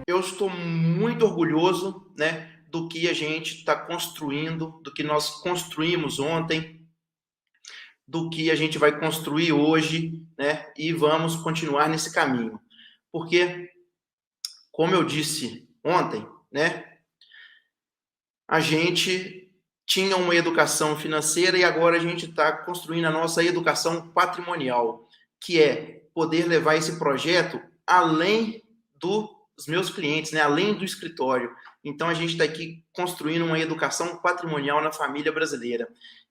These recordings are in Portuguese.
eu estou muito orgulhoso, né, do que a gente está construindo, do que nós construímos ontem, do que a gente vai construir hoje, né, e vamos continuar nesse caminho. Porque, como eu disse ontem, né, a gente tinha uma educação financeira e agora a gente está construindo a nossa educação patrimonial, que é poder levar esse projeto além dos meus clientes, né? Além do escritório. Então a gente está aqui construindo uma educação patrimonial na família brasileira.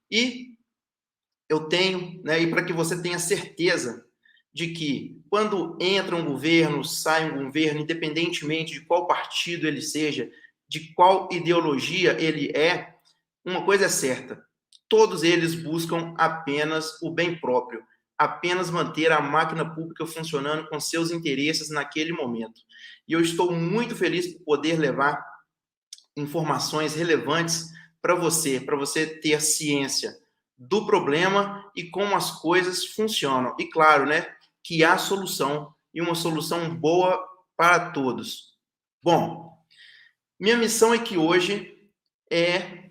E eu tenho, né, e para que você tenha certeza de que quando entra um governo, sai um governo, independentemente de qual partido ele seja, de qual ideologia ele é, uma coisa é certa: todos eles buscam apenas o bem próprio, apenas manter a máquina pública funcionando com seus interesses naquele momento. E eu estou muito feliz por poder levar informações relevantes para você ter ciência do problema e como as coisas funcionam. E claro, né, que há solução e uma solução boa para todos. Bom, minha missão aqui hoje é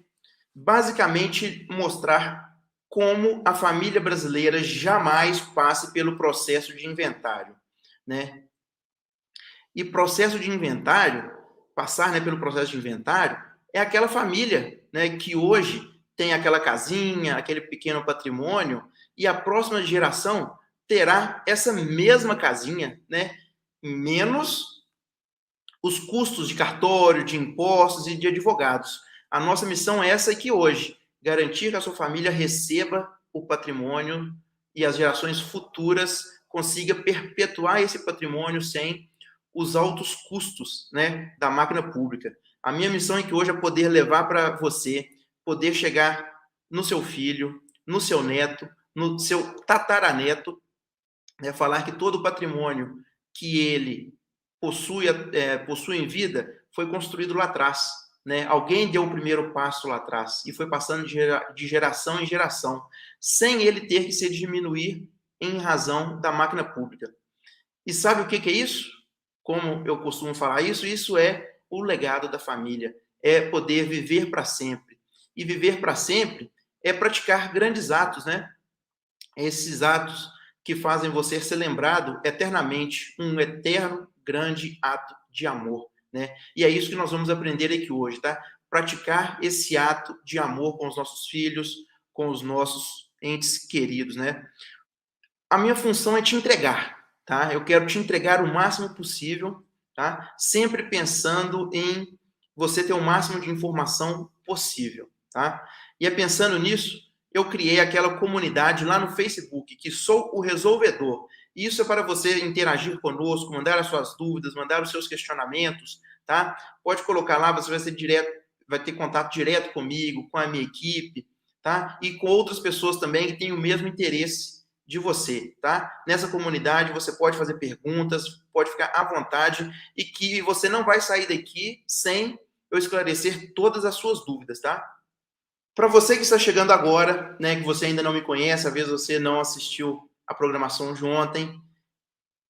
basicamente mostrar como a família brasileira jamais passe pelo processo de inventário, né? E processo de inventário, passar, né, pelo processo de inventário, é aquela família, né, que hoje tem aquela casinha, aquele pequeno patrimônio, e a próxima geração terá essa mesma casinha, né, menos os custos de cartório, de impostos e de advogados. A nossa missão é essa aqui hoje: garantir que a sua família receba o patrimônio e as gerações futuras consiga perpetuar esse patrimônio sem os altos custos, né, da máquina pública. A minha missão aqui hoje é poder levar para você, poder chegar no seu filho, no seu neto, no seu tataraneto, né, falar que todo o patrimônio que ele possui em vida foi construído lá atrás. Né? Alguém deu o primeiro passo lá atrás e foi passando de geração em geração, sem ele ter que se diminuir em razão da máquina pública. E sabe o que é isso? Como eu costumo falar isso, isso é o legado da família, é poder viver para sempre. E viver para sempre é praticar grandes atos, né? Esses atos que fazem você ser lembrado eternamente, um eterno grande ato de amor, né? E é isso que nós vamos aprender aqui hoje, tá? Praticar esse ato de amor com os nossos filhos, com os nossos entes queridos, né? A minha função é te entregar, tá? Eu quero te entregar o máximo possível, tá? Sempre pensando em você ter o máximo de informação possível, tá? E é pensando nisso, eu criei aquela comunidade lá no Facebook, que sou o resolvedor. Isso é para você interagir conosco, mandar as suas dúvidas, mandar os seus questionamentos, tá? Pode colocar lá, você vai ser direto, vai ter contato direto comigo, com a minha equipe, tá? E com outras pessoas também que têm o mesmo interesse de você, tá? Nessa comunidade você pode fazer perguntas, pode ficar à vontade e que você não vai sair daqui sem eu esclarecer todas as suas dúvidas, tá? Para você que está chegando agora, né, que você ainda não me conhece, às vezes você não assistiu a programação de ontem,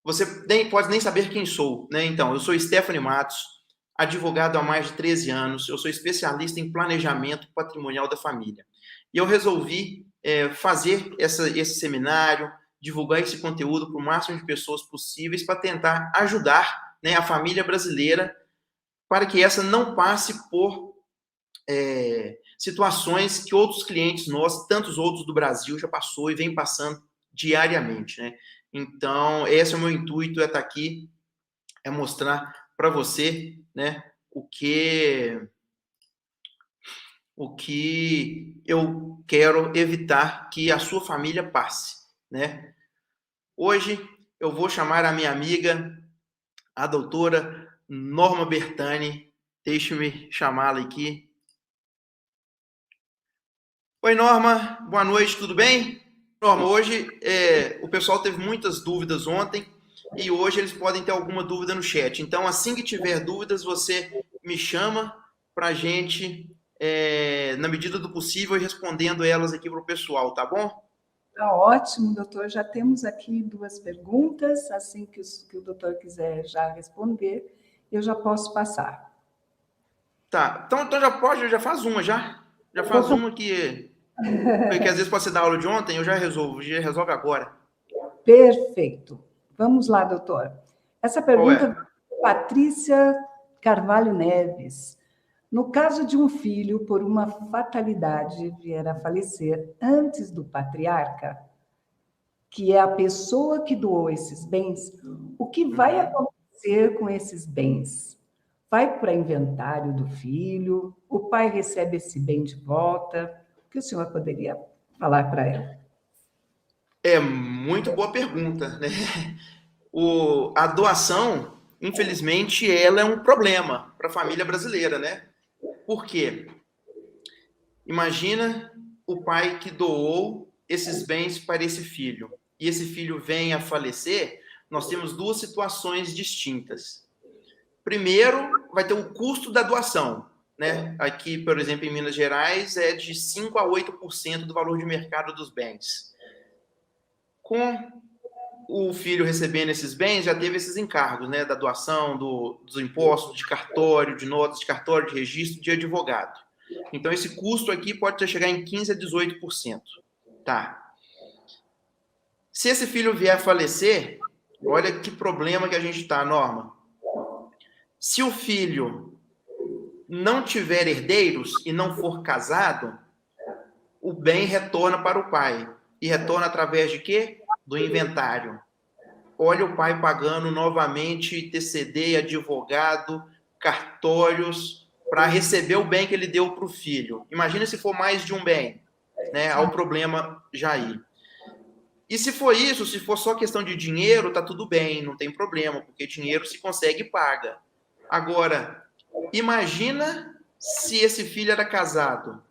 você nem, pode nem saber quem sou, né? Então, eu sou Stephanie Matos, advogado há mais de 13 anos, eu sou especialista em planejamento patrimonial da família. E eu resolvi fazer esse seminário, divulgar esse conteúdo para o máximo de pessoas possíveis para tentar ajudar, né, a família brasileira para que essa não passe por situações que outros clientes nossos, tantos outros do Brasil, já passou e vem passando diariamente, né? Então, esse é o meu intuito, é estar aqui, é mostrar para você, né, o que eu quero evitar que a sua família passe, né? Hoje eu vou chamar a minha amiga, a doutora Norma Bertani. Deixe-me chamá-la aqui. Oi, Norma, boa noite, tudo bem? Norma, hoje o pessoal teve muitas dúvidas ontem e hoje eles podem ter alguma dúvida no chat. Então, assim que tiver dúvidas, você me chama para a gente, na medida do possível, ir respondendo elas aqui para o pessoal, tá bom? Tá ótimo, doutor. Já temos aqui duas perguntas, assim que o doutor quiser já responder, eu já posso passar. Tá, então já faz uma já. Já faz uma que às vezes pode ser da aula de ontem, eu já resolvo, já resolve agora. Perfeito. Vamos lá, doutor. Essa Qual pergunta é? vem de Patrícia Carvalho Neves. No caso de um filho, por uma fatalidade, vier a falecer antes do patriarca, que é a pessoa que doou esses bens, o que vai acontecer com esses bens? Vai para inventário do filho? O pai recebe esse bem de volta? O que o senhor poderia falar para ela? É muito boa pergunta, né? A doação, infelizmente, ela é um problema para a família brasileira, né? Por quê? Imagina o pai que doou esses bens para esse filho e esse filho vem a falecer. Nós temos duas situações distintas. Primeiro, vai ter o custo da doação, né? Aqui, por exemplo, em Minas Gerais, é de 5 a 8% do valor de mercado dos bens. Com o filho recebendo esses bens, já teve esses encargos, né? Da doação, dos impostos, de cartório, de notas de cartório, de registro, de advogado. Então, esse custo aqui pode chegar em 15 a 18%. Tá. Se esse filho vier a falecer, olha que problema que a gente está, Norma. Se o filho não tiver herdeiros e não for casado, o bem retorna para o pai. E retorna através de quê? Do inventário. Olha o pai pagando novamente TCD, advogado, cartórios, para receber o bem que ele deu para o filho. Imagina se for mais de um bem, né? Há o problema já aí. E se for isso, se for só questão de dinheiro, tá tudo bem, não tem problema, porque dinheiro se consegue e paga. Agora, imagina se esse filho era casado.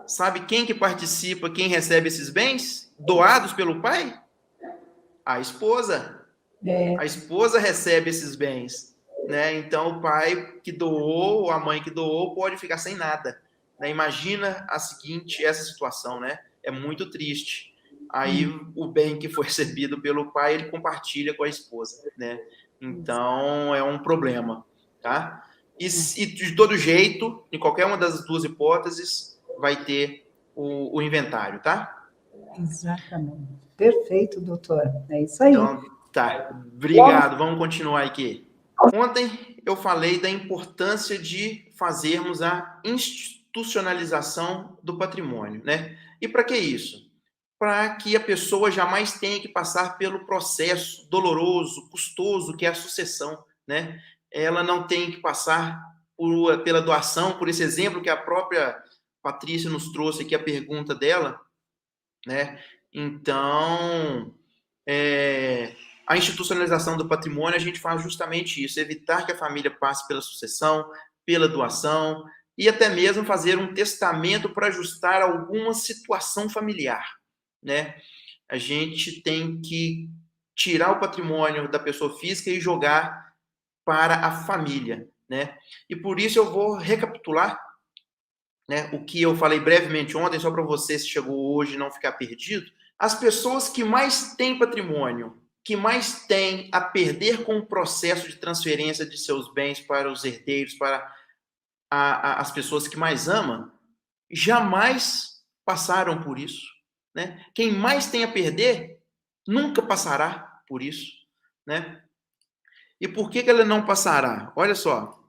Sabe quem que participa, quem recebe esses bens doados pelo pai? A esposa. A esposa recebe esses bens, né? Então o pai que doou, a mãe que doou, pode ficar sem nada, né? Imagina essa situação, né? É muito triste. Aí o bem que foi recebido pelo pai, ele compartilha com a esposa, né? Então é um problema, tá? E de todo jeito, em qualquer uma das duas hipóteses, vai ter o inventário, tá? Exatamente. Perfeito, doutor. É isso aí. Então, tá. Obrigado. Vamos continuar aqui. Ontem eu falei da importância de fazermos a institucionalização do patrimônio, né? E para que isso? Para que a pessoa jamais tenha que passar pelo processo doloroso, custoso, que é a sucessão, né? Ela não tem que passar pela doação, por esse exemplo que a própria Patrícia nos trouxe aqui, a pergunta dela, né? Então, a institucionalização do patrimônio, a gente faz justamente isso, evitar que a família passe pela sucessão, pela doação, e até mesmo fazer um testamento para ajustar alguma situação familiar, né? A gente tem que tirar o patrimônio da pessoa física e jogar para a família, né? E por isso eu vou recapitular, né, o que eu falei brevemente ontem, só para você, se chegou hoje, não ficar perdido. As pessoas que mais têm patrimônio, que mais têm a perder com o processo de transferência de seus bens para os herdeiros, para as pessoas que mais amam, jamais passaram por isso, né? Quem mais tem a perder nunca passará por isso, né? E por que ela não passará? Olha só.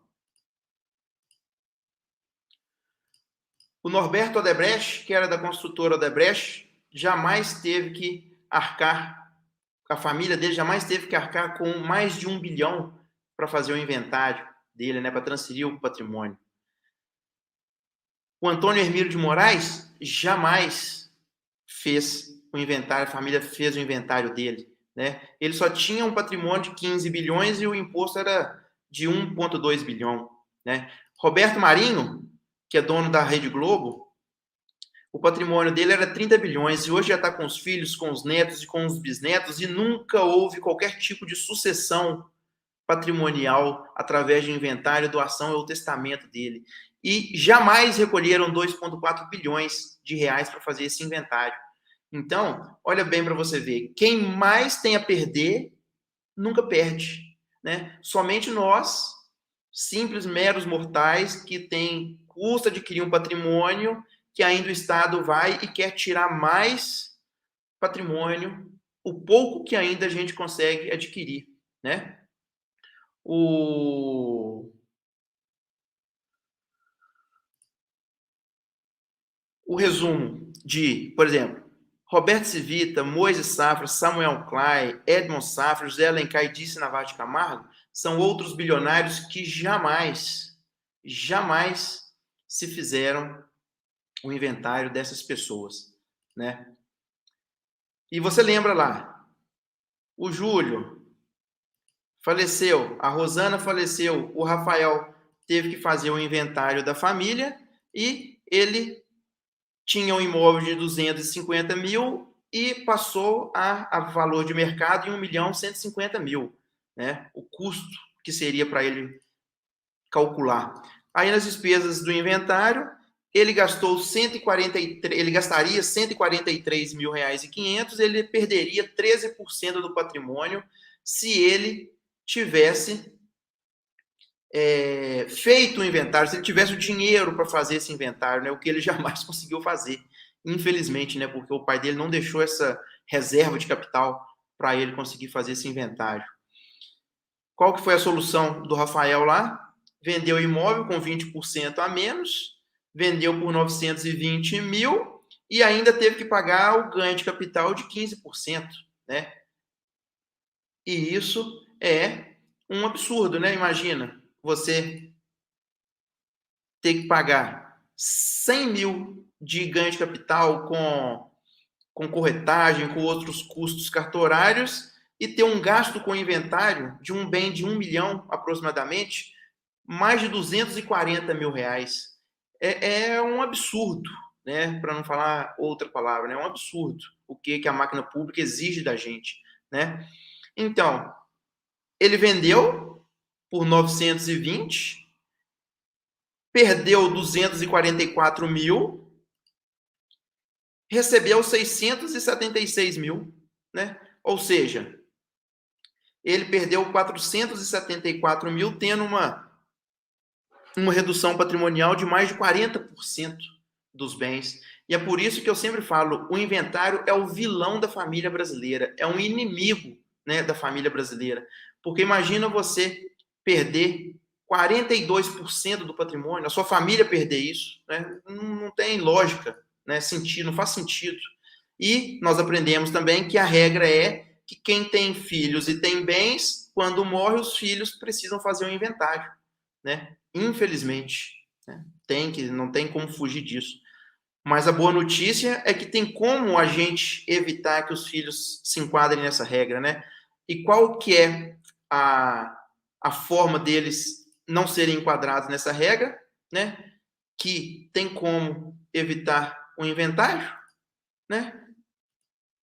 O Norberto Odebrecht, que era da construtora Odebrecht, jamais teve que arcar, a família dele jamais teve que arcar com mais de 1 bilhão para fazer o inventário dele, né, para transferir o patrimônio. O Antônio Hermílio de Moraes jamais fez o inventário, a família fez o inventário dele, né? Ele só tinha um patrimônio de 15 bilhões e o imposto era de 1,2 bilhão, né? Roberto Marinho, que é dono da Rede Globo, o patrimônio dele era 30 bilhões e hoje já está com os filhos, com os netos e com os bisnetos e nunca houve qualquer tipo de sucessão patrimonial através de inventário, doação ou testamento dele. E jamais recolheram 2,4 bilhões de reais para fazer esse inventário. Então, olha bem para você ver, quem mais tem a perder, nunca perde, né? Somente nós simples, meros mortais que têm custo adquirir um patrimônio que ainda o Estado vai e quer tirar mais patrimônio, o pouco que ainda a gente consegue adquirir, né? O resumo de, por exemplo, Roberto Civita, Moisés Safra, Samuel Klein, Edmond Safra, José Alencar e Dice Navarro de Camargo são outros bilionários que jamais se fizeram o inventário dessas pessoas, né? E você lembra lá, o Júlio faleceu, a Rosana faleceu, o Rafael teve que fazer o inventário da família e ele tinha um imóvel de 250 mil e passou a valor de mercado em 1.150.000, né? O custo que seria para ele calcular. Aí nas despesas do inventário, ele gastou 143, ele gastaria 143 mil reais e 500, ele perderia 13% do patrimônio se ele tivesse feito o inventário, se ele tivesse o dinheiro para fazer esse inventário, né, o que ele jamais conseguiu fazer, infelizmente, né, porque o pai dele não deixou essa reserva de capital para ele conseguir fazer esse inventário. Qual que foi a solução do Rafael lá? Vendeu o imóvel com 20% a menos, vendeu por 920 mil e ainda teve que pagar o ganho de capital de 15%, né? E isso é um absurdo, né? Imagina, você ter que pagar 100 mil de ganho de capital com corretagem, com outros custos cartorários e ter um gasto com inventário de um bem de 1 milhão aproximadamente, mais de 240 mil reais. É um absurdo, né? Para não falar outra palavra, né? É um absurdo o que a máquina pública exige da gente, né? Então, ele vendeu por 920, perdeu 244 mil, recebeu 676 mil, né? Ou seja, ele perdeu 474 mil, tendo uma redução patrimonial de mais de 40% dos bens. E é por isso que eu sempre falo, o inventário é o vilão da família brasileira, é um inimigo, né, da família brasileira. Porque imagina você perder 42% do patrimônio, a sua família perder isso, né? Não tem lógica, né? Sentido, não faz sentido. E nós aprendemos também que a regra é que quem tem filhos e tem bens, quando morre, os filhos precisam fazer um inventário, né? Infelizmente, né? Não tem como fugir disso. Mas a boa notícia é que tem como a gente evitar que os filhos se enquadrem nessa regra, né? E qual que é a forma deles não serem enquadrados nessa regra, né? Que tem como evitar o inventário, né?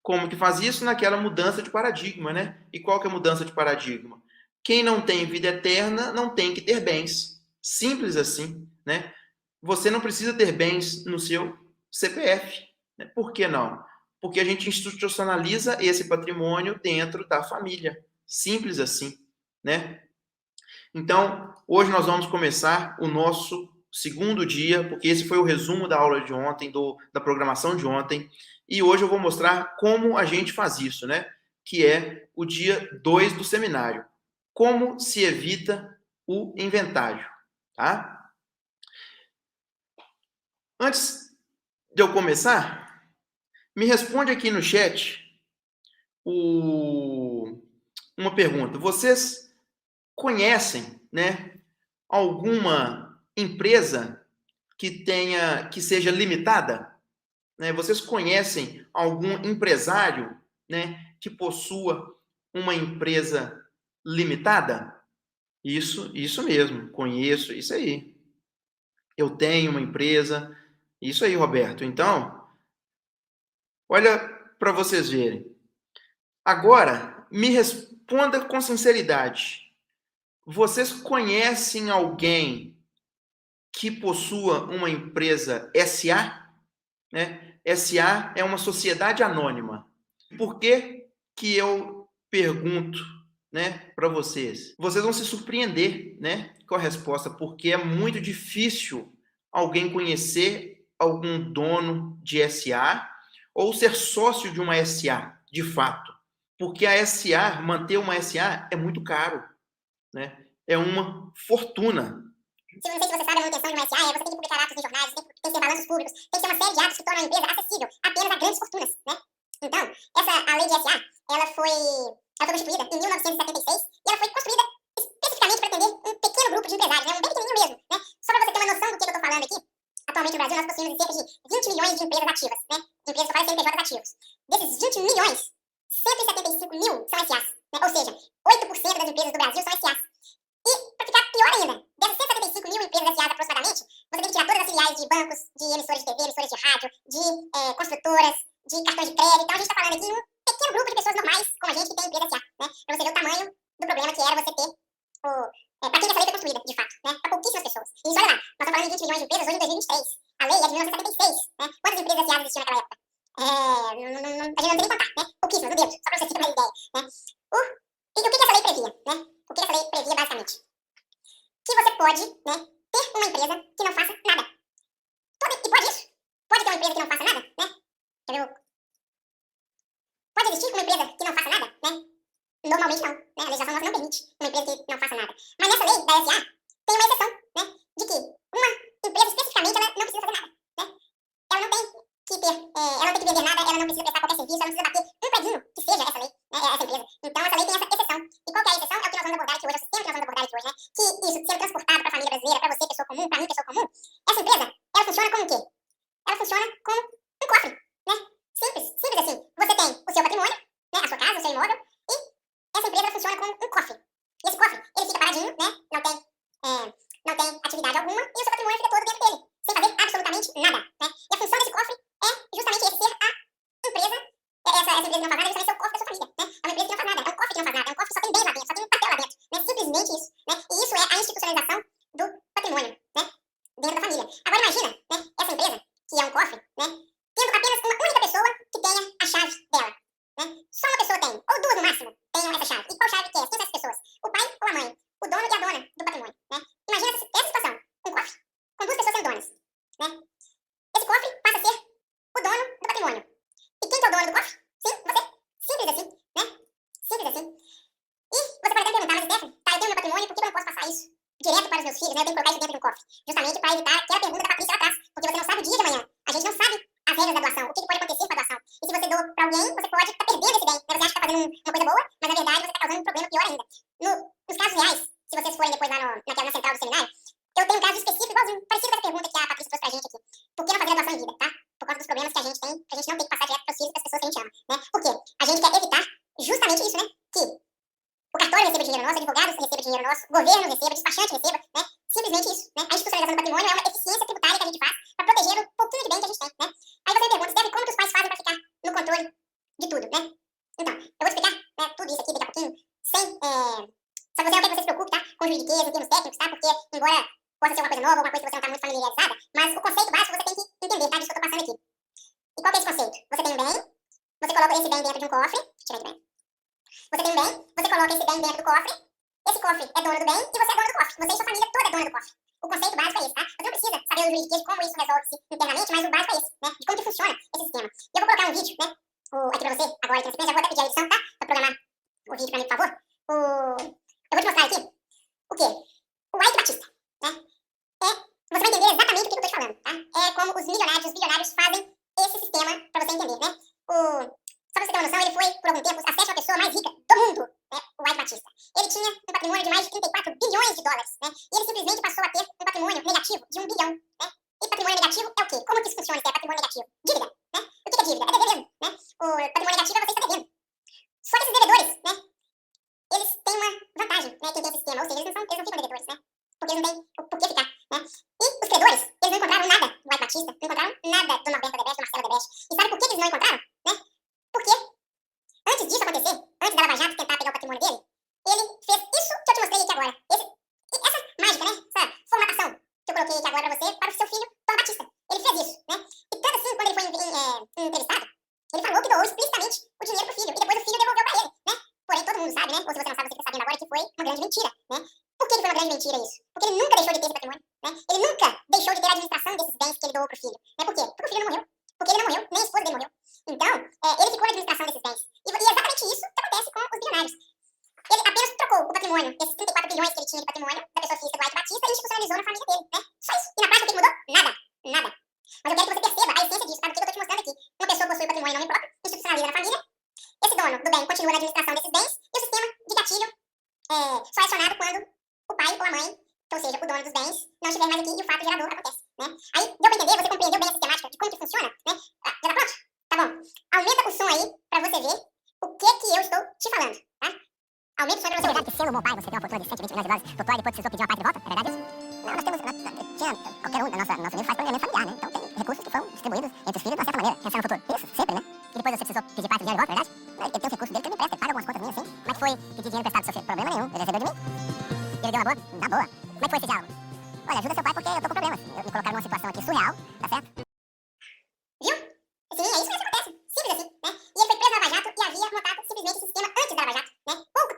Como que faz isso? Naquela mudança de paradigma, né? E qual que é a mudança de paradigma? Quem não tem vida eterna não tem que ter bens. Simples assim, né? Você não precisa ter bens no seu CPF. Né? Por que não? Porque a gente institucionaliza esse patrimônio dentro da família. Simples assim, né? Então, hoje nós vamos começar o nosso segundo dia, porque esse foi o resumo da aula de ontem, da programação de ontem, e hoje eu vou mostrar como a gente faz isso, né? Que é o dia 2 do seminário. Como se evita o inventário, tá? Antes de eu começar, me responde aqui no chat uma pergunta. Vocês conhecem, né, alguma empresa que seja limitada? Né? Vocês conhecem algum empresário, né, que possua uma empresa limitada? Isso mesmo, conheço, isso aí. Eu tenho uma empresa, isso aí, Roberto. Então, olha para vocês verem. Agora, me responda com sinceridade. Vocês conhecem alguém que possua uma empresa SA? Né? SA é uma sociedade anônima. Por que que eu pergunto, né, para vocês. Vocês vão se surpreender, né, com a resposta, porque é muito difícil alguém conhecer algum dono de SA ou ser sócio de uma SA, de fato. Porque a SA, manter uma SA é muito caro, né? É uma fortuna. Se não sei se você sabe, a manutenção de uma SA é você tem que publicar atos em jornais, tem que ter balanços públicos, tem que ter uma série de atos que tornam a empresa acessível apenas a grandes fortunas, né? Então, a lei de SA, ela foi constituída em 1976 e ela foi construída especificamente para atender um pequeno grupo de empresários, né? Um bem pequenininho mesmo, né? Só para você ter uma noção do que eu estou falando aqui, atualmente no Brasil nós possuímos cerca de 20 milhões de empresas ativas, né? Empresas que fazem CNPJs ativos. Desses 20 milhões, 175 mil são SAs, né? Ou seja, 8% das empresas do Brasil são SAs. E, para ficar pior ainda, dessas 175 mil empresas SAs aproximadamente, você tem que tirar todas as filiais de bancos, de emissoras de TV, emissoras de rádio, de construtoras, de cartões de crédito. Então a gente está falando aqui de um pequeno grupo de pessoas normais, como a gente, que tem empresa SA, né? Para você ver o tamanho do problema que era você ter para quem essa lei foi construída, de fato, né? Para pouquíssimas pessoas. E olha lá, nós estamos falando de 20 milhões de empresas hoje em 2023. A lei é de 1976, né? Quantas empresas SA existiam naquela época? A gente não tem nem contar, né? Pouquíssimas, do dedo, só para você ter uma ideia, né? E o que essa lei previa, né? O que essa lei previa, basicamente? Que você pode, né, ter uma empresa que não faça nada. E pode isso? Pode ter uma empresa que não faça nada, né? Quer ver? Pode existir uma empresa que não faça nada, né? Normalmente não, né? A legislação nossa não permite uma empresa que não faça nada. Mas nessa lei da SA tem uma exceção, né? De que uma empresa especificamente ela não precisa fazer nada, né? Ela não tem que ter, ela não tem que vender nada, ela não precisa prestar qualquer serviço, ela não precisa bater um predinho que seja essa lei, né? Essa empresa. Então essa lei tem essa exceção. E qual que é a exceção? É o que nós vamos abordar aqui hoje, é o sistema que nós vamos abordar aqui hoje, né? Que isso sendo transportado para a família brasileira, para você, pessoa comum, para mim, pessoa comum, essa empresa, ela funciona como o quê? Ela funciona como um cofre, né? Simples assim. Você tem o seu patrimônio, né? A sua casa, o seu imóvel, e essa empresa funciona como um cofre. E esse cofre, ele fica paradinho, né? Não tem atividade alguma, e o seu patrimônio fica todo dentro dele, sem fazer absolutamente nada, né? E a função desse cofre é justamente esse ser a empresa. Essa empresa que não faz nada é justamente ser o cofre da sua família, né? É uma empresa que não faz nada, é um cofre que não faz nada, é um cofre que só tem bens lá dentro, só tem um papel lá dentro, né? Simplesmente isso, né? E isso é a institucionalização do patrimônio, né? Dentro da família. Agora imagina, né? Essa empresa, que é um cofre, né? Tendo apenas uma única pessoa que tenha a chave dela, né? Só uma pessoa tem, ou duas no máximo, tenham essa chave. E qual chave que é? Quem são essas pessoas? O pai ou a mãe? O dono e a dona do patrimônio, né? Imagina essa situação, um cofre, com duas pessoas sendo donas, né? Esse cofre passa a ser o dono do patrimônio. E quem que é o dono do cofre? Sim, você. Simples assim, né? Simples assim. E você pode até perguntar, mas Stephanie, tá, eu tenho meu patrimônio, por que eu não posso passar isso direto para os meus filhos, né? Eu tenho que colocar isso dentro de um cofre. Justamente para evitar aquela pergunta da Patrícia lá atrás, porque você não sabe o dia de amanhã. A gente não sabe as regras da doação, o que pode acontecer com a doação. E se você doa para alguém, você pode estar perdendo esse bem, né? Você acha que está fazendo uma coisa boa, mas na verdade você está causando um problema pior ainda. Nos casos reais, se vocês forem depois lá na central do seminário, eu tenho um caso específico igualzinho, parecido com essa pergunta que a Patrícia trouxe pra gente aqui. Por que não fazer a doação em vida, tá? Por causa dos problemas que a gente tem, pra gente não ter que passar direto para os filhos das pessoas que a gente ama, né? Por quê? A gente quer evitar justamente isso, né? Que o cartório receba dinheiro nosso, o advogado receba dinheiro nosso, o governo receba, o despachante receba, né? Simplesmente isso, né? A institucionalização do patrimônio é uma eficiência tributária que a gente faz para proteger o pouquinho de bem que a gente tem, né? Aí você me pergunta, Steph, como que os pais fazem para ficar no controle de tudo, né? Então, eu vou explicar, né, tudo isso aqui daqui a pouquinho, sem... Só que você não quer que você se preocupe, tá? Com juridiquês, em termos técnicos, tá? Porque, embora possa ser uma coisa nova, uma coisa que você não está muito familiarizada, mas o conceito básico você tem que entender, tá? Disso que eu tô passando aqui. E qual que é esse conceito? Você tem um bem, você coloca esse bem dentro de um cofre, deixa eu tirar aqui bem. Você tem um bem, você coloca esse bem dentro do cofre, esse cofre é dono do bem e você é dono do cofre. Você e sua família toda é dona do cofre. O conceito básico é esse, tá? Você não precisa saber o juridiquês de como isso resolve-se internamente, mas o básico é esse, né? De como que funciona esse sistema. E eu vou colocar um vídeo, né? Aqui pra você, agora aqui na sequência, já vou até pedir a edição, tá? Pra programar o vídeo pra mim, por favor. Eu vou te mostrar aqui o quê? O Ike Batista, né? Você vai entender exatamente o que eu tô te falando, tá? É como os bilionários fazem esse sistema pra você entender, né? Só pra você ter uma noção, ele foi, por algum tempo, a 7ª pessoa mais rica do mundo, né? O Ike Batista. Ele tinha um patrimônio de mais de 34 bilhões de dólares, né? E ele simplesmente passou a ter um patrimônio negativo de 1 bilhão, né? E patrimônio negativo é o quê? Como que isso funciona, se é patrimônio negativo? Dívida, né? O que é dívida? É dever mesmo, né? O patrimônio negativo é você estar devendo. Só que esses devedores, né? Eles têm uma vantagem, né? Quem tem esse sistema, ou seja, eles não ficam devedores, né? Porque eles não têm o porquê ficar, né? E os credores, eles não encontraram nada do Ike Batista, não encontraram nada do Norberto Odebrecht, do Marcelo Odebrecht. E sabe por que eles não encontraram, né? Porque antes disso acontecer, antes da Lava Jato tentar pegar o patrimônio dele, ele fez isso que eu te mostrei aqui agora. Essa mágica, né? Essa formatação que eu coloquei aqui agora pra você, para o seu filho, Tom Batista. Ele fez isso, né? E tanto assim, quando ele foi entrevistado, ele falou que doou explicitamente o dinheiro pro filho, e depois o filho devolveu pra ele, né? Porém, todo mundo sabe, né? Ou se você não sabe, você quer saber. pro filho. Né? Por quê? Porque o filho não morreu. Porque ele não morreu, nem a esposa dele morreu. Então, ele ficou na administração desses bens. E exatamente isso que acontece com os bilionários. Ele apenas trocou o patrimônio, esses 34 bilhões que ele tinha de patrimônio, da pessoa física do Ike Batista, e institucionalizou na família dele, né? Só isso. E na prática, o que mudou? Nada. Nada. Mas eu quero que você perceba a essência disso, tá? Do que eu tô te mostrando aqui. Uma pessoa possui patrimônio em nome próprio, institucionaliza na família, esse dono do bem continua na administração desses bens, e o sistema de gatilho só é acionado quando o pai ou a mãe, ou seja, o dono dos bens, não estiver mais aqui e o fato gerador acontece, né? Aí, deu pra entender? Você compreendeu bem a sistemática de como que funciona, né? Já tá pronto? Tá bom. Aumenta o som aí pra você ver o que eu estou te falando, tá? Aumenta o som pra você ver. É verdade que sendo um bom pai, você tem uma fortuna de 120 milhões de dólares, doutor, e depois precisou pedir uma parte de volta? É verdade isso? Não, nós temos... qualquer um da nossa família faz planejamento familiar, né? Então tem recursos que foram distribuídos entre os filhos de uma certa maneira, pensando no futuro. Isso, sempre, né? E depois você precisou pedir parte do dinheiro de volta, é verdade? Não, ele tem os recursos dele que ele me presta, ele paga algumas contas minhas, sim. Como é que foi pedir dinheiro emprestado do seu filho? Problema nenhum, ele recebeu de mim. E ele deu uma boa? Na boa. Como é que foi esse diálogo? Olha, ajuda seu pai porque eu tô com problemas. Me colocaram numa situação aqui surreal, tá certo? Viu? Sim, é isso que acontece. Simples assim, né? E ele foi preso na Lava Jato e havia montado simplesmente esse sistema antes da Lava Jato, né?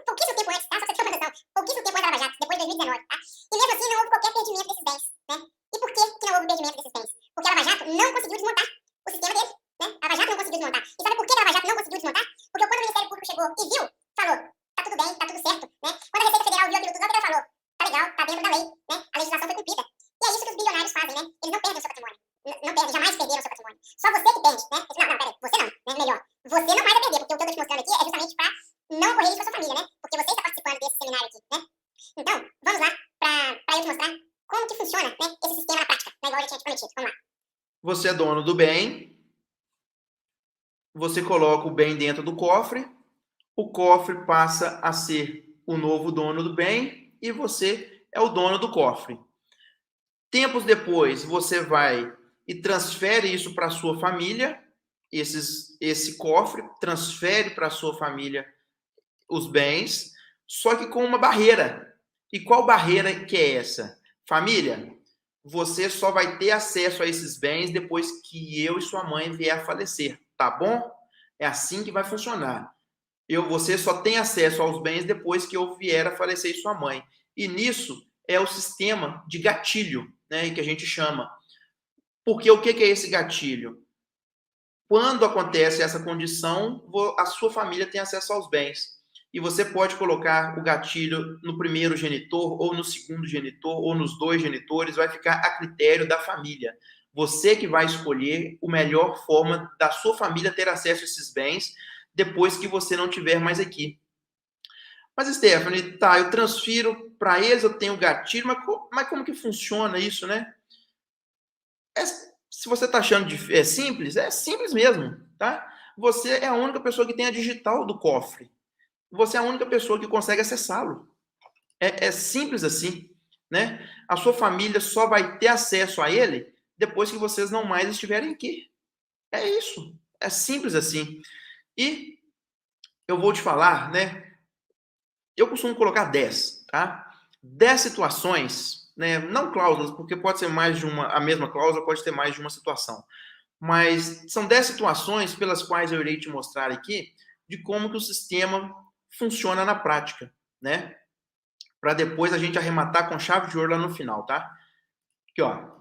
Pouquíssimo tempo antes, tá? Só pra você ter uma noção. Pouquíssimo tempo antes da Lava Jato, depois de 2019, tá? E mesmo assim não houve qualquer perdimento desses bens, né? E por que não houve perdimento desses bens? Porque a Lava Jato não conseguiu desmontar o sistema dele, né? A Lava Jato não conseguiu desmontar. E sabe por que a Lava Jato não conseguiu desmontar? Porque quando o Ministério Público chegou e viu, falou, tá tudo bem, tá tudo certo, né? Quando a Receita Federal viu aquilo tudo, a falou, tá legal, tá dentro da lei, né? A legislação foi cumprida. E é isso que os bilionários fazem, né? Eles não perdem o seu patrimônio. Não perdem, jamais perderam o seu patrimônio. Só você que perde, né? Não, peraí, você não, né? Melhor. Você não mais vai perder, porque o que eu tô te mostrando aqui é justamente pra não correr risco com a sua família, né? Porque você está participando desse seminário aqui, né? Então, vamos lá pra eu te mostrar como que funciona, né? Esse sistema na prática, né? Igual eu já tinha te prometido. Vamos lá. Você é dono do bem, você coloca o bem dentro do cofre, o cofre passa a ser o novo dono do bem e você é o dono do cofre. Tempos depois, você vai e transfere isso para a sua família, esse cofre, transfere para a sua família os bens, só que com uma barreira. E qual barreira que é essa? Família, você só vai ter acesso a esses bens depois que eu e sua mãe vier a falecer, tá bom? É assim que vai funcionar. Você só tem acesso aos bens depois que eu vier a falecer e sua mãe. E nisso é o sistema de gatilho, né, que a gente chama. Porque o que é esse gatilho? Quando acontece essa condição, a sua família tem acesso aos bens. E você pode colocar o gatilho no primeiro genitor, ou no segundo genitor, ou nos dois genitores, vai ficar a critério da família. Você que vai escolher a melhor forma da sua família ter acesso a esses bens depois que você não tiver mais aqui. Mas, Stephanie, tá, eu transfiro para eles, eu tenho gatilho, mas como que funciona isso, né? Se você está achando é simples mesmo, tá? Você é a única pessoa que tem a digital do cofre. Você é a única pessoa que consegue acessá-lo. É simples assim, né? A sua família só vai ter acesso a ele depois que vocês não mais estiverem aqui. É isso. É simples assim. E eu vou te falar, né? Eu costumo colocar 10, tá? 10 situações, né? Não cláusulas, porque pode ser mais de uma, a mesma cláusula pode ter mais de uma situação. Mas são 10 situações pelas quais eu irei te mostrar aqui de como que o sistema funciona na prática, né? Para depois a gente arrematar com chave de ouro lá no final, tá? Aqui, ó.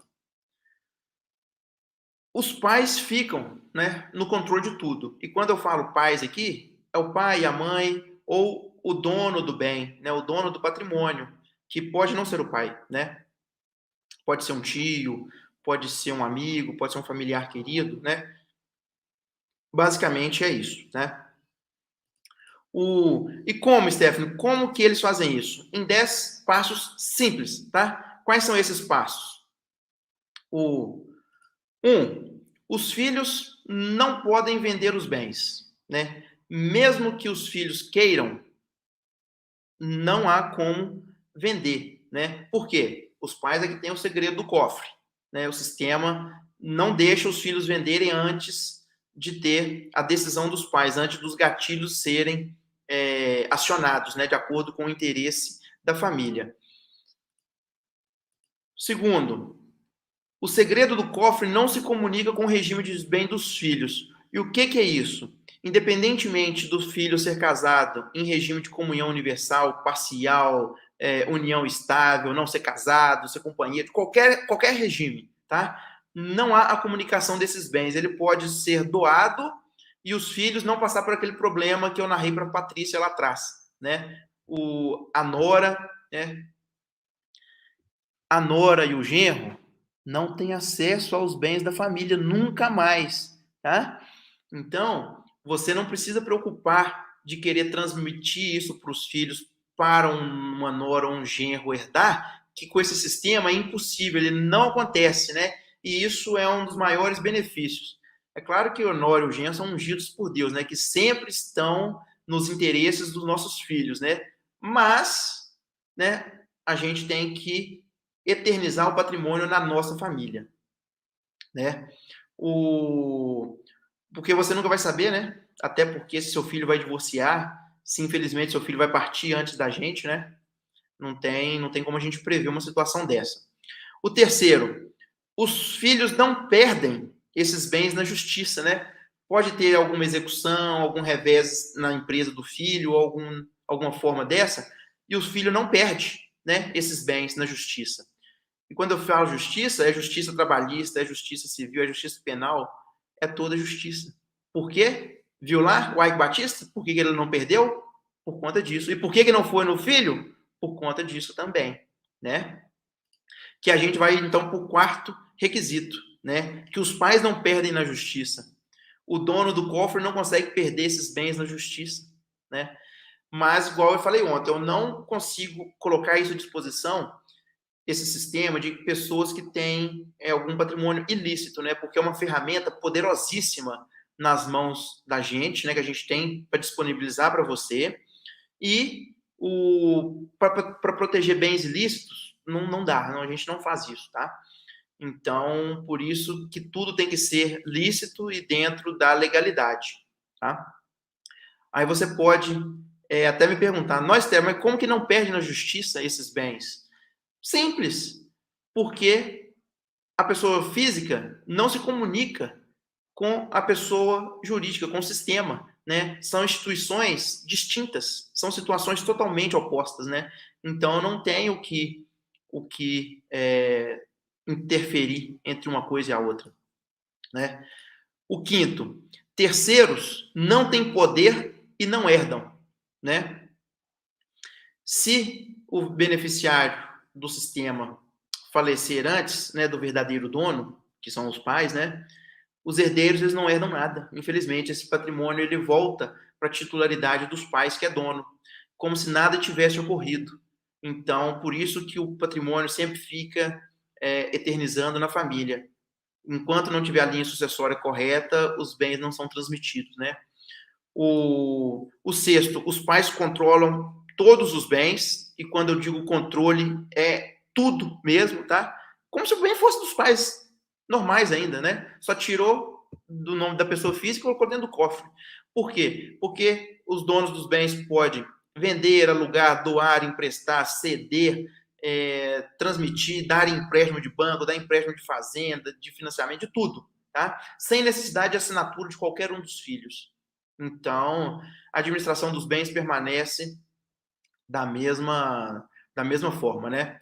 Os pais ficam, né, no controle de tudo. E quando eu falo pais aqui, é o pai, a mãe ou o dono do bem, né, o dono do patrimônio, que pode não ser o pai, né? Pode ser um tio, pode ser um amigo, pode ser um familiar querido, né? Basicamente é isso, né? E como, Stephanie, como que eles fazem isso? Em 10 passos simples, tá? Quais são esses passos? Os filhos não podem vender os bens, né? Mesmo que os filhos queiram, não há como vender, né? Por quê? Os pais é que têm o segredo do cofre, né? O sistema não deixa os filhos venderem antes de ter a decisão dos pais, antes dos gatilhos serem acionados, né? De acordo com o interesse da família. Segundo, o segredo do cofre não se comunica com o regime de bem dos filhos. E o que é isso? Independentemente do filho ser casado em regime de comunhão universal, parcial, união estável, não ser casado, ser companheiro, qualquer regime, tá? não há a comunicação desses bens. Ele pode ser doado e os filhos não passar por aquele problema que eu narrei para a Patrícia lá atrás, né? A nora, né? A nora e o genro não têm acesso aos bens da família nunca mais, tá? Então, você não precisa preocupar de querer transmitir isso para os filhos, para uma nora ou um genro herdar, que com esse sistema é impossível, ele não acontece, né? E isso é um dos maiores benefícios. É claro que o nora e o genro são ungidos por Deus, né? Que sempre estão nos interesses dos nossos filhos, né? Mas, né? A gente tem que eternizar o patrimônio na nossa família, né? Porque você nunca vai saber, né? Até porque se seu filho vai divorciar, se infelizmente seu filho vai partir antes da gente, né? Não tem como a gente prever uma situação dessa. O terceiro, os filhos não perdem esses bens na justiça, né? Pode ter alguma execução, algum revés na empresa do filho, alguma forma dessa, e o filho não perde, né, esses bens na justiça. E quando eu falo justiça, é justiça trabalhista, é justiça civil, é justiça penal, é toda justiça. Por quê? Viu lá o Ike Batista? Por que ele não perdeu? Por conta disso. E por que não foi no filho? Por conta disso também, né? Que a gente vai, então, para o quarto requisito, né? Que os pais não perdem na justiça. O dono do cofre não consegue perder esses bens na justiça, né? Mas, igual eu falei ontem, eu não consigo colocar isso à disposição, esse sistema de pessoas que têm algum patrimônio ilícito, né? Porque é uma ferramenta poderosíssima nas mãos da gente, né? Que a gente tem para disponibilizar para você. E para proteger bens ilícitos, não dá, não, a gente não faz isso, tá? Então, por isso que tudo tem que ser lícito e dentro da legalidade, tá? Aí você pode até me perguntar, mas como que não perde na justiça esses bens? Simples, porque a pessoa física não se comunica com a pessoa jurídica, com o sistema, né? São instituições distintas, são situações totalmente opostas, né? Então não tem o que interferir entre uma coisa e a outra, né? O quinto, terceiros não têm poder e não herdam, né? Se o beneficiário do sistema falecer antes, né, do verdadeiro dono, que são os pais, né? Os herdeiros, eles não herdam nada. Infelizmente, esse patrimônio ele volta para a titularidade dos pais, que é dono, como se nada tivesse ocorrido. Então, por isso que o patrimônio sempre fica eternizando na família. Enquanto não tiver a linha sucessória correta, os bens não são transmitidos, né? O sexto, os pais controlam todos os bens, e quando eu digo controle, é tudo mesmo, tá? Como se o bem fosse dos pais normais ainda, né? Só tirou do nome da pessoa física e colocou dentro do cofre. Por quê? Porque os donos dos bens podem vender, alugar, doar, emprestar, ceder, transmitir, dar empréstimo de banco, dar empréstimo de fazenda, de financiamento, de tudo, tá? Sem necessidade de assinatura de qualquer um dos filhos. Então, a administração dos bens permanece da mesma forma, né?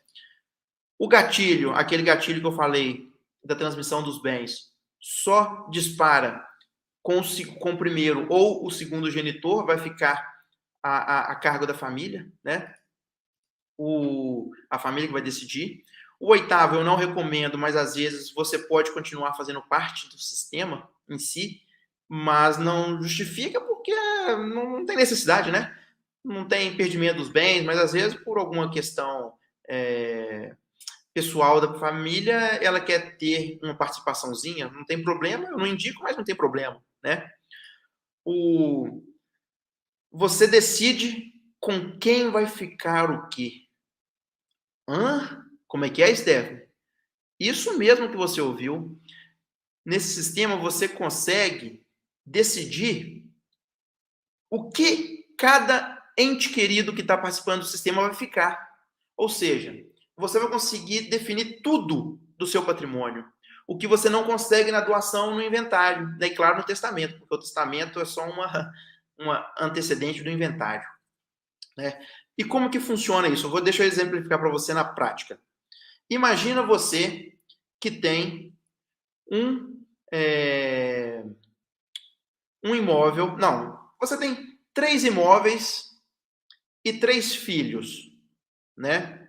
O gatilho, aquele gatilho que eu falei da transmissão dos bens, só dispara com o primeiro ou o segundo genitor, vai ficar a cargo da família, né? A família que vai decidir. O oitavo eu não recomendo, mas às vezes você pode continuar fazendo parte do sistema em si, mas não justifica porque não tem necessidade, né? Não tem perdimento dos bens, mas às vezes por alguma questão pessoal da família, ela quer ter uma participaçãozinha, não tem problema, eu não indico, mas não tem problema, né? Você decide com quem vai ficar o quê. Como é que é, Stephanie? Isso mesmo que você ouviu. Nesse sistema, você consegue decidir o que cada ente querido que está participando do sistema vai ficar. Ou seja, você vai conseguir definir tudo do seu patrimônio. O que você não consegue na doação no inventário. E claro, no testamento, porque o testamento é só uma antecedente do inventário, né? E como que funciona isso? Deixa eu exemplificar para você na prática. Imagina você que tem um imóvel, não, você tem 3 imóveis e 3 filhos, né?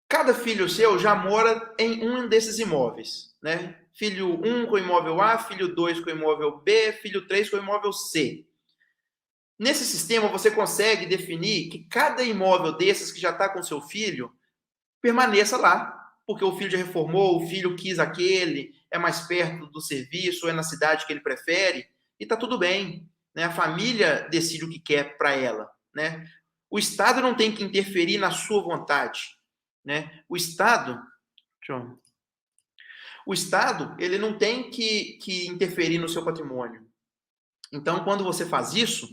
Cada filho seu já mora em um desses imóveis, né? Filho 1 com imóvel A, filho 2 com imóvel B, filho 3 com imóvel C. Nesse sistema, você consegue definir que cada imóvel desses que já está com seu filho permaneça lá, porque o filho já reformou, o filho quis aquele, é mais perto do serviço, é na cidade que ele prefere, e está tudo bem. Né? A família decide o que quer para ela. Né? O Estado não tem que interferir na sua vontade. Né? O Estado ele não tem que interferir no seu patrimônio. Então, quando você faz isso,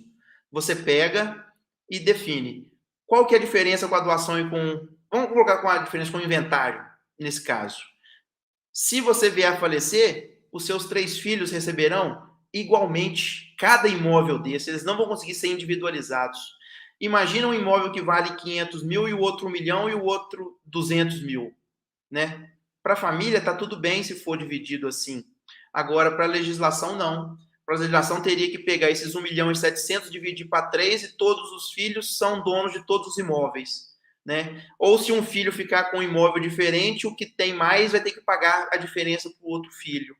você pega e define qual que é a diferença com a doação e com... Vamos colocar com a diferença com o inventário, nesse caso. Se você vier a falecer, os seus 3 filhos receberão igualmente cada imóvel desse. Eles não vão conseguir ser individualizados. Imagina um imóvel que vale 500 mil e o outro 1 milhão e o outro 200 mil. Né? Para a família, está tudo bem se for dividido assim. Agora, para a legislação, não. Para a legislação, teria que pegar esses 1 milhão e 700, dividir para 3 e todos os filhos são donos de todos os imóveis. Né? Ou se um filho ficar com um imóvel diferente, o que tem mais vai ter que pagar a diferença para o outro filho.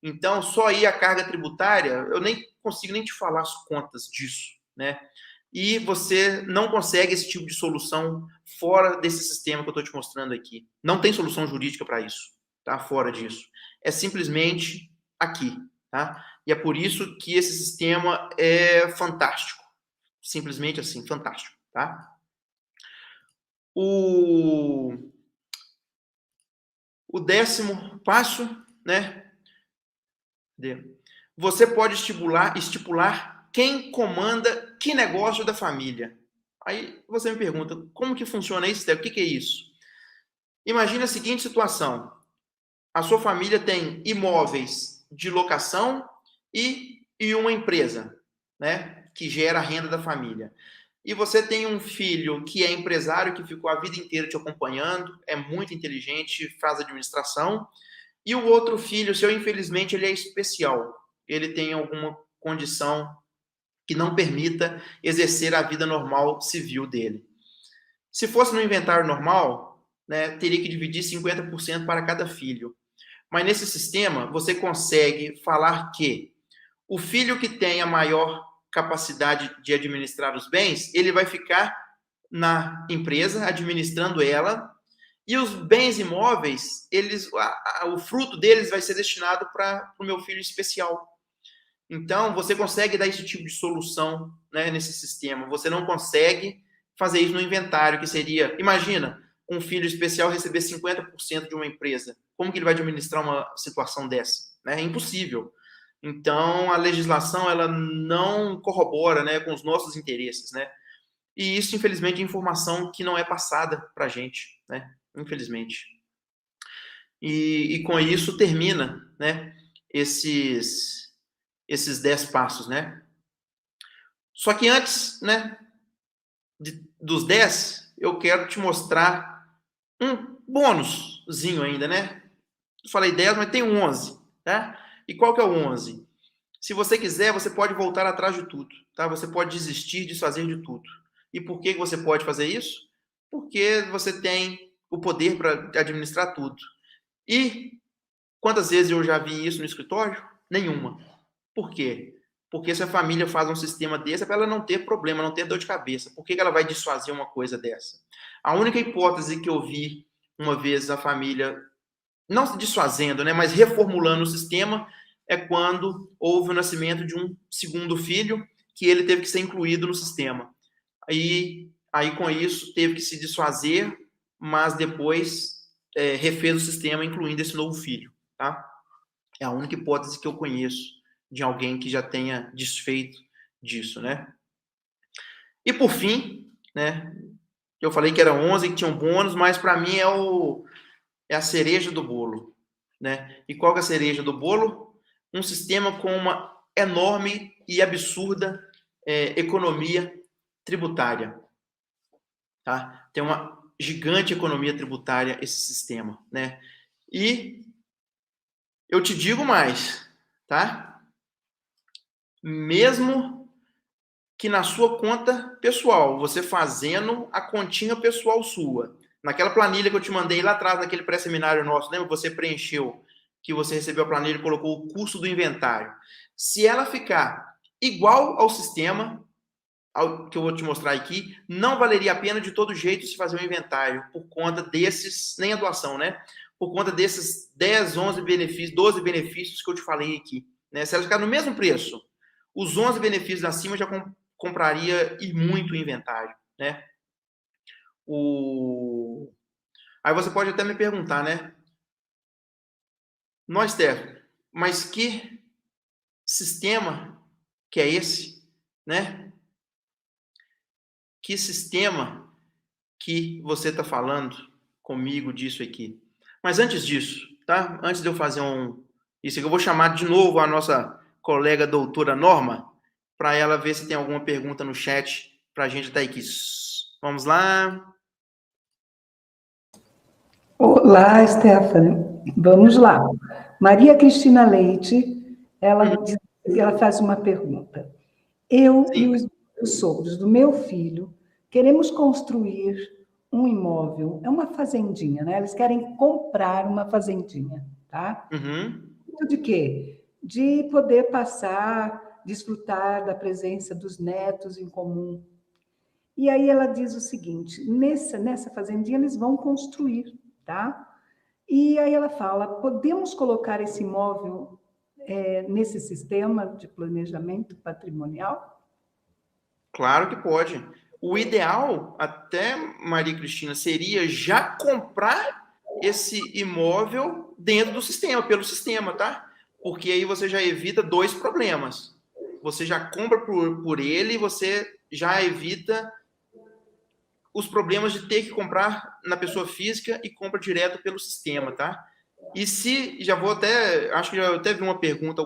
Então, só aí a carga tributária, eu nem consigo nem te falar as contas disso. Né? E você não consegue esse tipo de solução fora desse sistema que eu estou te mostrando aqui. Não tem solução jurídica para isso, tá? Fora disso. É simplesmente aqui, tá? E é por isso que esse sistema é fantástico. Simplesmente assim, fantástico, tá? O 10º passo, né? Você pode estipular quem comanda que negócio da família. Aí você me pergunta, como que funciona isso? O que é isso? Imagina a seguinte situação. A sua família tem imóveis de locação e uma empresa, né? Que gera a renda da família. E você tem um filho que é empresário, que ficou a vida inteira te acompanhando, é muito inteligente, faz administração. E o outro filho seu, infelizmente, ele é especial. Ele tem alguma condição que não permita exercer a vida normal civil dele. Se fosse no inventário normal, né, teria que dividir 50% para cada filho. Mas nesse sistema, você consegue falar que o filho que tem a maior capacidade de administrar os bens, ele vai ficar na empresa, administrando ela, e os bens imóveis, o fruto deles vai ser destinado para o meu filho especial. Então, você consegue dar esse tipo de solução, né, nesse sistema. Você não consegue fazer isso no inventário, que seria... Imagina, um filho especial receber 50% de uma empresa. Como que ele vai administrar uma situação dessa? É impossível. Então, a legislação ela não corrobora, né, com os nossos interesses. Né? E isso, infelizmente, é informação que não é passada para a gente. Né? Infelizmente. E com isso termina, né, esses 10 passos, né? Só que antes, né, dos 10, eu quero te mostrar um bônuszinho ainda, né? Eu falei 10, mas tem 11, tá? E qual que é o 11? Se você quiser, você pode voltar atrás de tudo, tá? Você pode desistir, desfazer de tudo. E por que você pode fazer isso? Porque você tem o poder para administrar tudo. E quantas vezes eu já vi isso no escritório? Nenhuma. Por quê? Porque se a família faz um sistema desse, é para ela não ter problema, não ter dor de cabeça. Por que ela vai desfazer uma coisa dessa? A única hipótese que eu vi uma vez a família, não se desfazendo, né, mas reformulando o sistema, é quando houve o nascimento de um segundo filho, que ele teve que ser incluído no sistema. Aí com isso, teve que se desfazer, mas depois refez o sistema, incluindo esse novo filho. Tá? É a única hipótese que eu conheço de alguém que já tenha desfeito disso, né? E por fim, né? Eu falei que era 11 que tinha um bônus, mas para mim é a cereja do bolo, né? E qual que é a cereja do bolo? Um sistema com uma enorme e absurda economia tributária, tá? Tem uma gigante economia tributária esse sistema, né? E Eu te digo mais, tá? Mesmo que na sua conta pessoal, você fazendo a continha pessoal sua, naquela planilha que eu te mandei lá atrás, naquele pré-seminário nosso, lembra? Você preencheu, que você recebeu a planilha e colocou o custo do inventário. Se ela ficar igual ao sistema, ao que eu vou te mostrar aqui, não valeria a pena de todo jeito se fazer um inventário, por conta desses, nem a doação, né? Por conta desses 10, 11 benefícios, 12 benefícios que eu te falei aqui. Né? Se ela ficar no mesmo preço, os 11 benefícios acima já compraria e muito o inventário, né? Aí você pode até me perguntar, né? Nós, Stefano, mas que sistema que é esse, né? Que sistema que você está falando comigo disso aqui? Mas antes disso, tá? Antes de eu fazer isso aqui, eu vou chamar de novo a nossa colega doutora Norma, para ela ver se tem alguma pergunta no chat para a gente estar aqui. Vamos lá. Olá, Stephanie. Vamos lá. Maria Cristina Leite, ela faz uma pergunta. Eu e os sogros do meu filho queremos construir um imóvel, é uma fazendinha, né? Eles querem comprar uma fazendinha, tá? De quê? De poder passar, desfrutar da presença dos netos em comum. E aí ela diz o seguinte, nessa fazendinha eles vão construir, tá? E aí ela fala, podemos colocar esse imóvel nesse sistema de planejamento patrimonial? Claro que pode. O ideal, até, Maria Cristina, seria já comprar esse imóvel dentro do sistema, pelo sistema, tá? Porque aí você já evita 2 problemas. Você já compra por ele e você já evita os problemas de ter que comprar na pessoa física e compra direto pelo sistema, tá? E se, já vou até, acho que já teve uma pergunta,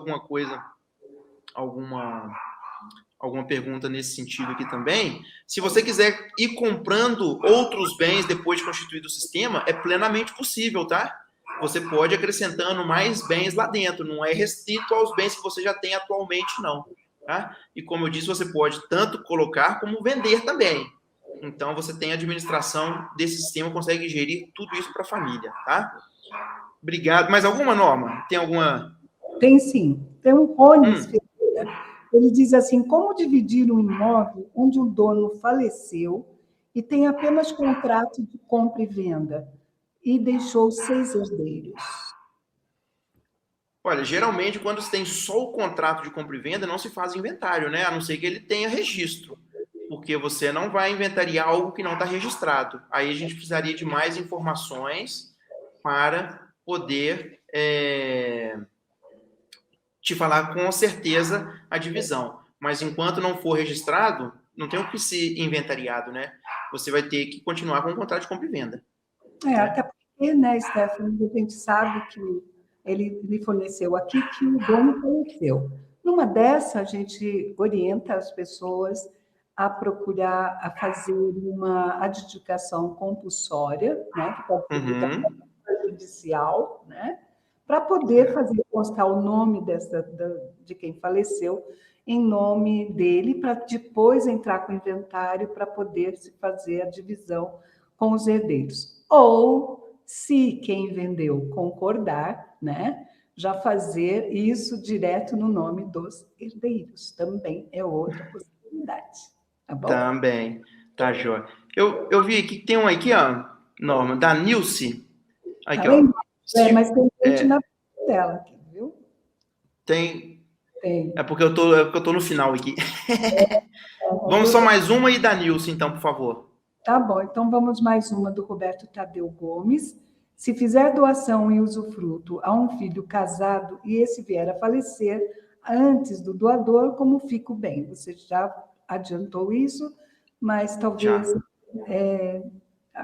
alguma pergunta nesse sentido aqui também. Se você quiser ir comprando outros bens depois de constituído o sistema, é plenamente possível, tá? Você pode ir acrescentando mais bens lá dentro, não é restrito aos bens que você já tem atualmente, não. Tá? E como eu disse, você pode tanto colocar como vender também. Então, você tem a administração desse sistema, consegue gerir tudo isso para a família, tá? Obrigado. Mais alguma, Norma? Tem alguma? Tem sim. Tem um Rony Ferreira. Ele diz assim, como dividir um imóvel onde o dono faleceu e tem apenas contrato de compra e venda e deixou 6 herdeiros? Olha, geralmente, quando você tem só o contrato de compra e venda, não se faz inventário, né? A não ser que ele tenha registro. Porque você não vai inventariar algo que não está registrado. Aí a gente precisaria de mais informações para poder te falar com certeza a divisão. Mas enquanto não for registrado, não tem o que ser inventariado, né? Você vai ter que continuar com o contrato de compra e venda. Até porque, né, Stephanie, a gente sabe que ele lhe forneceu aqui que o dono faleceu. Numa dessa, a gente orienta as pessoas a procurar a fazer uma adjudicação compulsória, né, que pode ser feita judicial, né, para poder fazer constar o nome de quem faleceu em nome dele, para depois entrar com o inventário para poder se fazer a divisão com os herdeiros. Ou, se quem vendeu concordar, né, já fazer isso direto no nome dos herdeiros. Também é outra possibilidade. Tá bom? Também. Tá, Jó. Eu vi aqui que tem um aqui, ó, Norma, da Nilce. Aqui, ó. Mas tem gente na tela aqui, viu? Tem. Tem. É porque eu tô no final aqui. Vamos só mais uma e da Nilce, então, por favor. Tá bom, então vamos mais uma do Roberto Tadeu Gomes. Se fizer doação e usufruto a um filho casado e esse vier a falecer antes do doador, como fica o bem? Você já adiantou isso, mas talvez,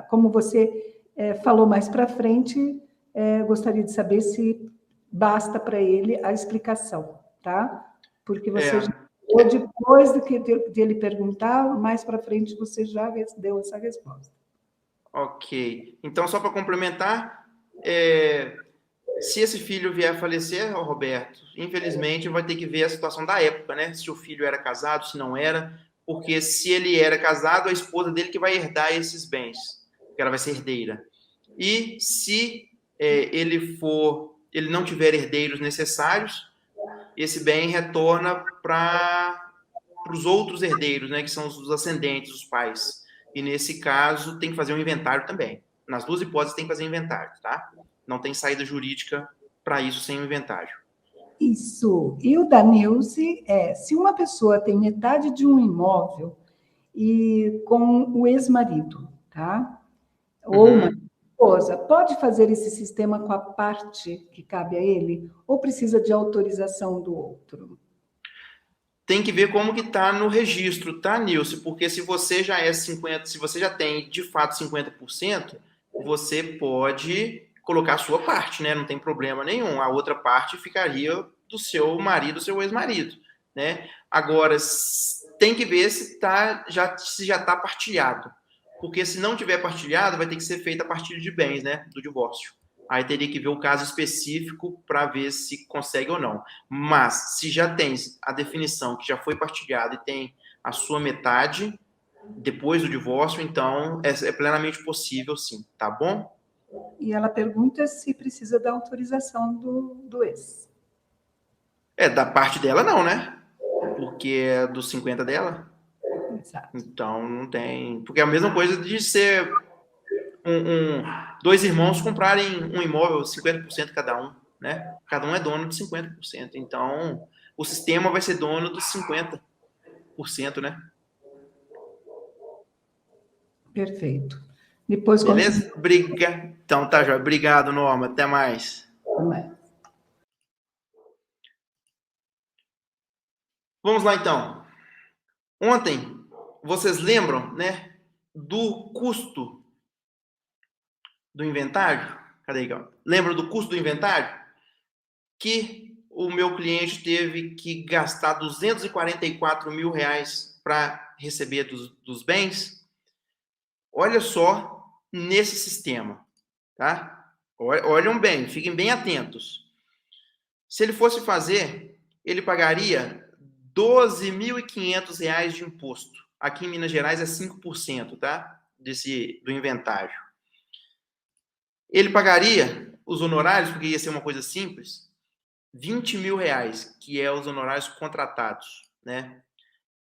como você falou mais para frente, gostaria de saber se basta para ele a explicação, tá? Porque você ou depois de ele perguntar, mais para frente você já deu essa resposta. Ok. Então, só para complementar, Se esse filho vier a falecer, Roberto, infelizmente vai ter que ver a situação da época, né? Se o filho era casado, se não era, porque se ele era casado, a esposa dele que vai herdar esses bens, porque ela vai ser herdeira. E se ele não tiver herdeiros necessários, esse bem retorna para os outros herdeiros, né? Que são os ascendentes, os pais. E nesse caso tem que fazer um inventário também. Nas duas hipóteses tem que fazer inventário, tá? Não tem saída jurídica para isso sem o inventário. Isso. E o da Nilce se uma pessoa tem metade de um imóvel e com o ex-marido, tá? Ou uma esposa, pode fazer esse sistema com a parte que cabe a ele? Ou precisa de autorização do outro? Tem que ver como que está no registro, tá, Nilce? Porque se você já é 50%, se você já tem de fato 50%, você pode colocar a sua parte, né? Não tem problema nenhum. A outra parte ficaria do seu marido, seu ex-marido, né? Agora, tem que ver se já está partilhado. Porque se não tiver partilhado, vai ter que ser feita a partilha de bens, né? Do divórcio. Aí teria que ver o caso específico para ver se consegue ou não. Mas, se já tem a definição que já foi partilhado e tem a sua metade depois do divórcio, então é plenamente possível, sim, tá bom? E ela pergunta se precisa da autorização do ex. Da parte dela não, né? Porque é dos 50 dela. Exato. Então, não tem... Porque é a mesma coisa de ser dois irmãos comprarem um imóvel, 50% cada um, né? Cada um é dono de 50%. Então, o sistema vai ser dono dos 50%, né? Perfeito. Depois, beleza? Então, tá, Joia. Obrigado, Norma. Até mais. Vamos lá, então. Ontem, vocês lembram, né, do custo do inventário? Cadê aí, ó? Lembram do custo do inventário? Que o meu cliente teve que gastar 244 mil reais para receber dos bens? Olha só nesse sistema, tá? Olham bem, fiquem bem atentos. Se ele fosse fazer, ele pagaria R$ 12.500 de imposto. Aqui em Minas Gerais é 5%, tá? Do inventário. Ele pagaria os honorários, porque ia ser uma coisa simples, R$ 20 mil, que é os honorários contratados, né?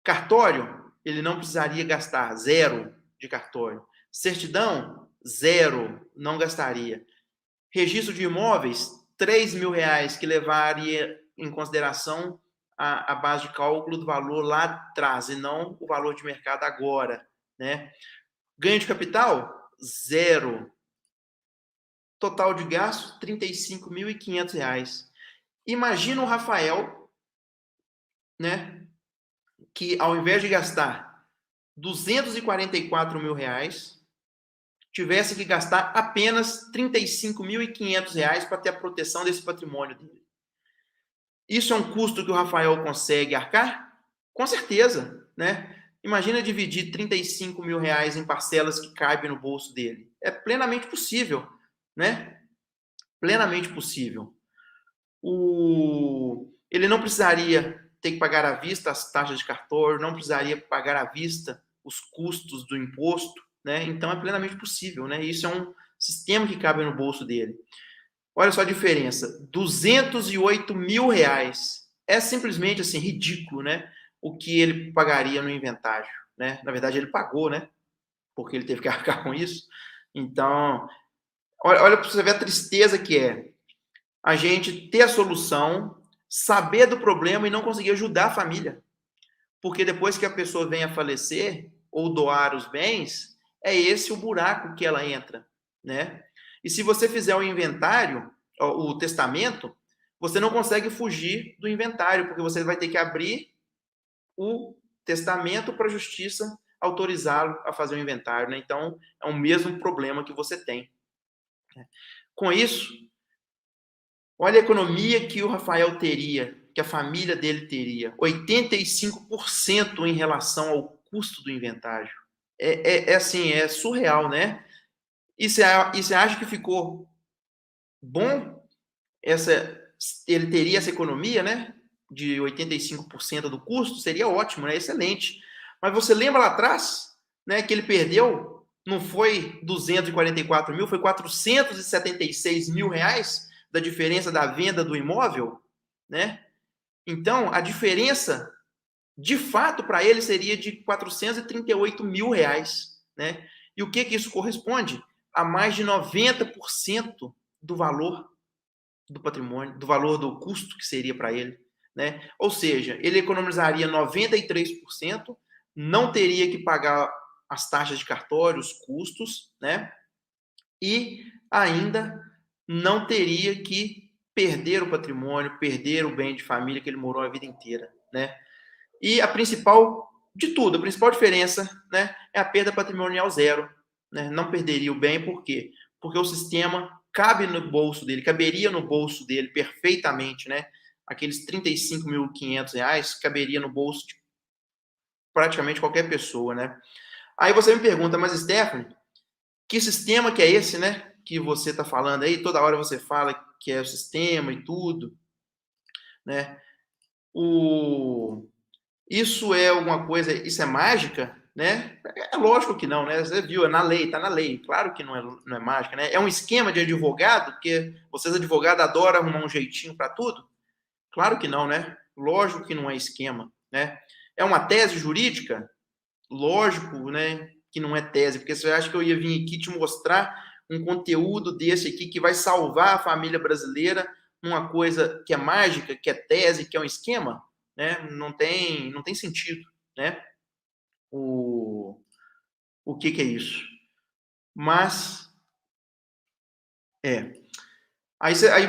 Cartório, ele não precisaria gastar, zero de cartório. Certidão, zero, não gastaria. Registro de imóveis, R$ 3 mil, que levaria em consideração a base de cálculo do valor lá atrás, e não o valor de mercado agora, né? Ganho de capital, zero. Total de gasto, R$ 35.500. Imagina o Rafael, né, que ao invés de gastar R$ 244 mil, tivesse que gastar apenas R$ 35.500 para ter a proteção desse patrimônio dele. Isso é um custo que o Rafael consegue arcar? Com certeza, né? Imagina dividir R$ 35 mil em parcelas que cabem no bolso dele. É plenamente possível, né? Plenamente possível. Ele não precisaria ter que pagar à vista as taxas de cartório, não precisaria pagar à vista os custos do imposto, né? Então é plenamente possível, né? Isso é um sistema que cabe no bolso dele. Olha só a diferença, R$ 208 mil. É simplesmente assim ridículo, né? O que ele pagaria no inventário, né? Na verdade ele pagou, né? Porque ele teve que arcar com isso. Então, olha para você ver a tristeza que é a gente ter a solução, saber do problema e não conseguir ajudar a família. Porque depois que a pessoa vem a falecer ou doar os bens, é esse o buraco que ela entra, né? E se você fizer o inventário, o testamento, você não consegue fugir do inventário, porque você vai ter que abrir o testamento para a justiça autorizá-lo a fazer o inventário, né? Então, é o mesmo problema que você tem. Com isso, olha a economia que o Rafael teria, que a família dele teria. 85% em relação ao custo do inventário. Assim, é surreal, né? E você acha que ficou bom ele teria essa economia, né, de 85% do custo, seria ótimo, né, excelente. Mas você lembra lá atrás, né, que ele perdeu, não foi 244 mil, foi 476 mil reais da diferença da venda do imóvel, né? Então, a diferença, de fato, para ele seria de 438 mil reais, né? E o que isso corresponde? A mais de 90% do valor do patrimônio, do valor do custo que seria para ele, né? Ou seja, ele economizaria 93%, não teria que pagar as taxas de cartório, os custos, né? E ainda não teria que perder o patrimônio, perder o bem de família que ele morou a vida inteira, né? E a principal de tudo, a principal diferença, né, é a perda patrimonial zero, né? Não perderia o bem, por quê? Porque o sistema cabe no bolso dele, caberia no bolso dele perfeitamente, né? Aqueles R$35.500 caberia no bolso de praticamente qualquer pessoa, né? Aí você me pergunta, mas Stephanie, que sistema que é esse, né? Que você está falando aí, toda hora você fala que é o sistema e tudo, né? Isso é alguma coisa, isso é mágica, né? É lógico que não, né? Você viu, é na lei, tá na lei. Claro que não é mágica, né? É um esquema de advogado, porque vocês advogados adoram arrumar um jeitinho para tudo? Claro que não, né? Lógico que não é esquema, né? É uma tese jurídica? Lógico, né, que não é tese, porque você acha que eu ia vir aqui te mostrar um conteúdo desse aqui que vai salvar a família brasileira numa coisa que é mágica, que é tese, que é um esquema, né? Não tem sentido, né? O que é isso? Mas aí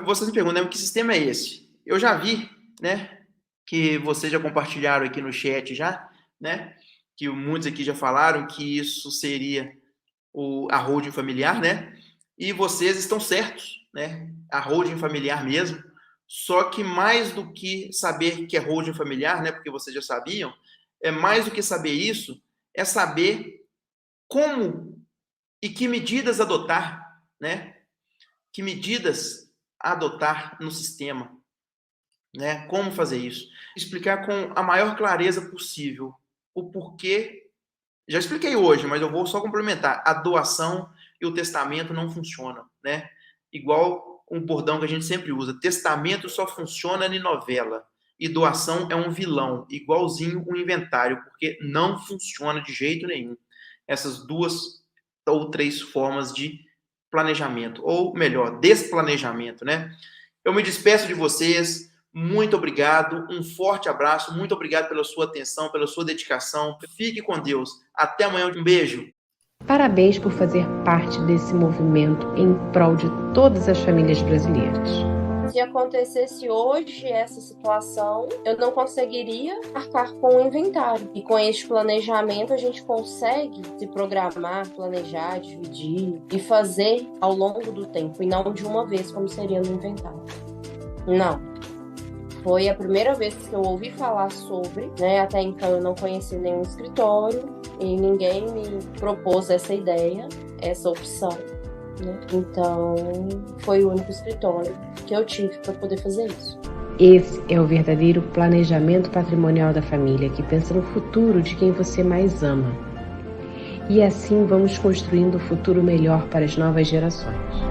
vocês me perguntam, né, que sistema é esse? Eu já vi, né, que vocês já compartilharam aqui no chat já, né? Que muitos aqui já falaram que isso seria a holding familiar, né? E vocês estão certos, né? A holding familiar mesmo. Só que mais do que saber que é holding familiar, né? Porque vocês já sabiam, é mais do que saber isso, é saber como e que medidas adotar, né? Que medidas adotar no sistema, né? Como fazer isso? Explicar com a maior clareza possível o porquê. Já expliquei hoje, mas eu vou só complementar. A doação e o testamento não funcionam, né? Igual um bordão que a gente sempre usa. Testamento só funciona em novela. E doação é um vilão, igualzinho o inventário, porque não funciona de jeito nenhum. Essas 2 ou 3 formas de planejamento, ou melhor, desplanejamento, né? Eu me despeço de vocês. Muito obrigado, um forte abraço, muito obrigado pela sua atenção, pela sua dedicação. Fique com Deus. Até amanhã, um beijo. Parabéns por fazer parte desse movimento em prol de todas as famílias brasileiras. Se acontecesse hoje essa situação, eu não conseguiria arcar com o inventário. E com este planejamento a gente consegue se programar, planejar, dividir e fazer ao longo do tempo, e não de uma vez como seria no inventário. Não. Foi a primeira vez que eu ouvi falar sobre, né? Até então eu não conheci nenhum escritório e ninguém me propôs essa ideia, essa opção, né? Então, foi o único escritório que eu tive para poder fazer isso. Esse é o verdadeiro planejamento patrimonial da família, que pensa no futuro de quem você mais ama. E assim vamos construindo um futuro melhor para as novas gerações.